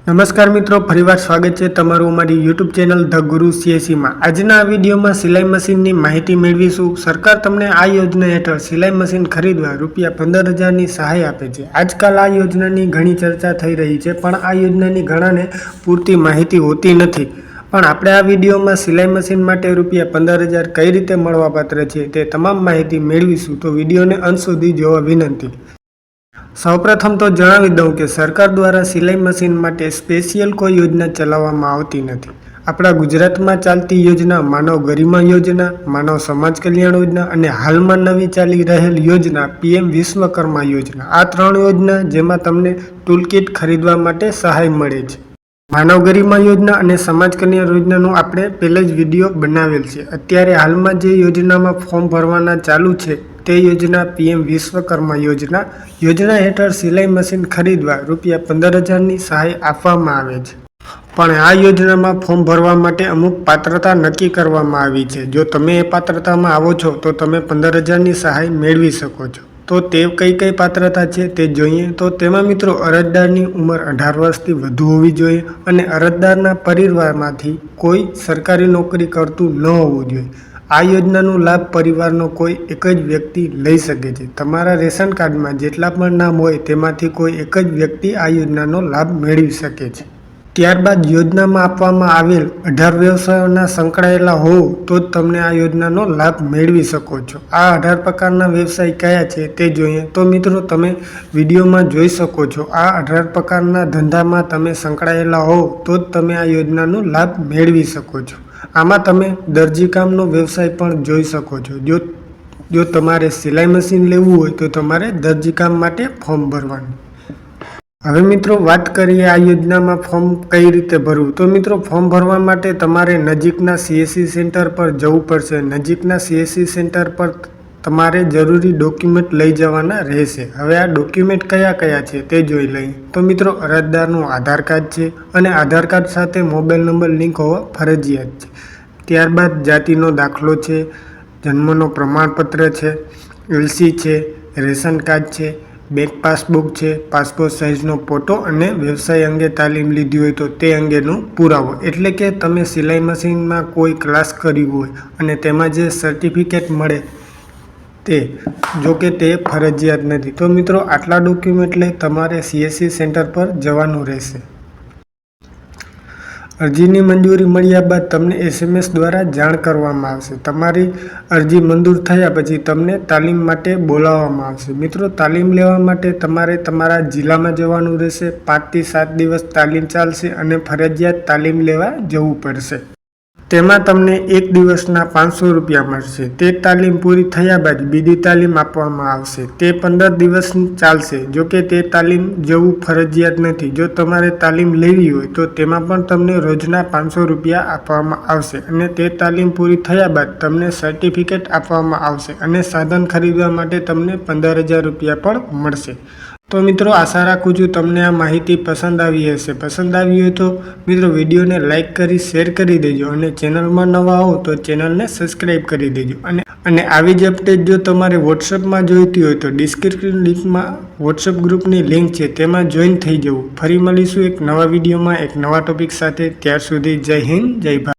નમસ્કાર મિત્રો, ફરીવાર સ્વાગત છે તમારું અમારી યુટ્યુબ ચેનલ ધ ગુરુ CSE માં। આજના આ વિડીયોમાં સિલાઈ મશીનની માહિતી મેળવીશું। સરકાર તમને આ યોજના હેઠળ સિલાઈ મશીન ખરીદવા ₹15,000ની સહાય આપે છે। આજકાલ આ યોજનાની ઘણી ચર્ચા થઈ રહી છે, પણ આ યોજનાની ઘણાને પૂરતી માહિતી હોતી નથી। પણ આપણે આ વિડીયોમાં સિલાઈ મશીન માટે ₹15,000 કઈ રીતે મળવાપાત્ર છે તે તમામ માહિતી મેળવીશું, તો વિડીયોને અંત સુધી જોવા વિનંતી। સૌપ્રથમ તો જણાવી દઉં કે સરકાર દ્વારા સિલાઈ મશીન માટે સ્પેશિયલ કોઈ યોજના ચલાવવામાં આવતી નથી। આપણા ગુજરાતમાં ચાલતી યોજના માનવ ગરિમા યોજના, માનવ સમાજ કલ્યાણ યોજના અને હાલમાં નવી ચાલી રહેલ યોજના PM વિશ્વકર્મા યોજના, આ 3 યોજના જેમાં તમને ટૂલકિટ ખરીદવા માટે સહાય મળે છે। માનવ ગરિમા યોજના અને સમાજ કલ્યાણ યોજનાનું આપણે પહેલે જ વિડીયો બનાવેલ છે। અત્યારે હાલમાં જે યોજનામાં ફોર્મ ભરવાના ચાલુ છે તે યોજના PM વિશ્વકર્મા યોજના હેઠળ સિલાઈ મશીન ખરીદવા ₹15,000ની સહાય આપવામાં આવે છે। પણ આ યોજનામાં ફોર્મ ભરવા માટે અમુક પાત્રતા નક્કી કરવામાં આવી છે। જો તમે એ પાત્રતામાં આવો છો તો તમે 15,000ની સહાય મેળવી શકો છો। તો તે કઈ પાત્રતા છે તે જોઈએ તો તેમાં મિત્રો અરજદારની ઉંમર 18 વર્ષથી વધુ હોવી જોઈએ અને અરજદારના પરિવારમાંથી કોઈ સરકારી નોકરી કરતું ન હોવું જોઈએ। આ યોજનાનો લાભ પરિવારનો કોઈ એક જ વ્યક્તિ લઈ શકે છે। તમારા રેશન કાર્ડમાં જેટલા પણ નામ હોય તેમાંથી કોઈ એક જ વ્યક્તિ આ યોજનાનો લાભ મેળવી શકે છે। ત્યારબાદ યોજનામાં આપવામાં આવેલ 18 વ્યવસાયોના સંકળાયેલા હોવ તો જ તમને આ યોજનાનો લાભ મેળવી શકો છો। આ 18 પ્રકારના વ્યવસાય કયા છે તે જોઈએ તો મિત્રો તમે વિડીયોમાં જોઈ શકો છો। આ 18 પ્રકારના ધંધામાં તમે સંકળાયેલા હોવ તો જ તમે આ યોજનાનો લાભ મેળવી શકો છો। આમાં તમે દરજીકામનો વ્યવસાય પણ જોઈ શકો છો। જો તમારે સિલાઈ મશીન લેવું હોય તો તમારે દરજીકામ માટે ફોર્મ ભરવાનું। હવે મિત્રો વાત કરીએ આ યોજનામાં ફોર્મ કઈ રીતે ભરવું। તો મિત્રો ફોર્મ ભરવા માટે તમારે નજીકના CSE સેન્ટર પર જવું પડશે। નજીકના CSE સેન્ટર પર તમારે જરૂરી ડોક્યુમેન્ટ લઈ જવાના રહેશે। હવે આ ડોક્યુમેન્ટ કયા છે તે જોઈ લઈએ તો મિત્રો અરજદારનું આધાર કાર્ડ છે અને આધાર કાર્ડ સાથે મોબાઈલ નંબર લિંક હોવા ફરજિયાત છે। ત્યારબાદ જાતિનો દાખલો છે, જન્મનો પ્રમાણપત્ર છે, LC છે, રેશન કાર્ડ છે, બેંક પાસબુક છે, પાસપોર્ટ સાઇઝનો ફોટો અને વ્યવસાય અંગે તાલીમ લીધી હોય તો તે અંગેનો પુરાવો, એટલે કે તમે સિલાઈ મશીનમાં કોઈ ક્લાસ કર્યું હોય અને તેમાં જે સર્ટિફિકેટ મળે તે, જો કે તે ફરજિયાત નથી। તો મિત્રો આટલા ડોક્યુમેન્ટ લઈ તમારે CSE સેન્ટર પર જવાનું રહેશે। અરજીની મંજૂરી મળ્યા બાદ તમને SMS દ્વારા જાણ કરવામાં આવશે। તમારી અરજી મંજૂર થયા પછી તમને તાલીમ માટે બોલાવવામાં આવશે। મિત્રો તાલીમ લેવા માટે તમારે તમારા જિલ્લામાં જવાનું રહેશે। 5 થી 7 દિવસ તાલીમ ચાલશે અને ફરજિયાત તાલીમ લેવા જવું પડશે। તેમાં તમને 1 દિવસના ₹500 મળશે। તે તાલીમ પૂરી થયા બાદ બીજી તાલીમ આપવામાં આવશે। તે 15 દિવસ ચાલશે। જો કે તે તાલીમ જવું ફરજિયાત નથી। જો તમારે તાલીમ લેવી હોય તો તેમાં પણ તમને રોજના ₹500 આપવામાં આવશે અને તે તાલીમ પૂરી થયા બાદ તમને સર્ટિફિકેટ આપવામાં આવશે અને સાધન ખરીદવા માટે તમને ₹15,000 પણ મળશે। તો મિત્રો આશા રાખું છું તમને આ માહિતી પસંદ આવી હશે। પસંદ આવી હોય તો મિત્રો વિડીયોને લાઇક કરી શેર કરી દેજો અને ચેનલમાં નવા હો તો ચેનલને સબસ્ક્રાઈબ કરી દેજો। અને આવી જ અપડેટ જો તમારે વોટ્સઅપમાં જોઈતી હોય તો ડિસ્ક્રિપ્શન લિંકમાં વોટ્સઅપ ગ્રુપની લિંક છે, તેમાં જોઈન થઈ જવું। ફરી મળીશું એક નવા વિડીયોમાં એક નવા ટોપિક સાથે। ત્યાર સુધી જય હિન્દ, જય ભારત।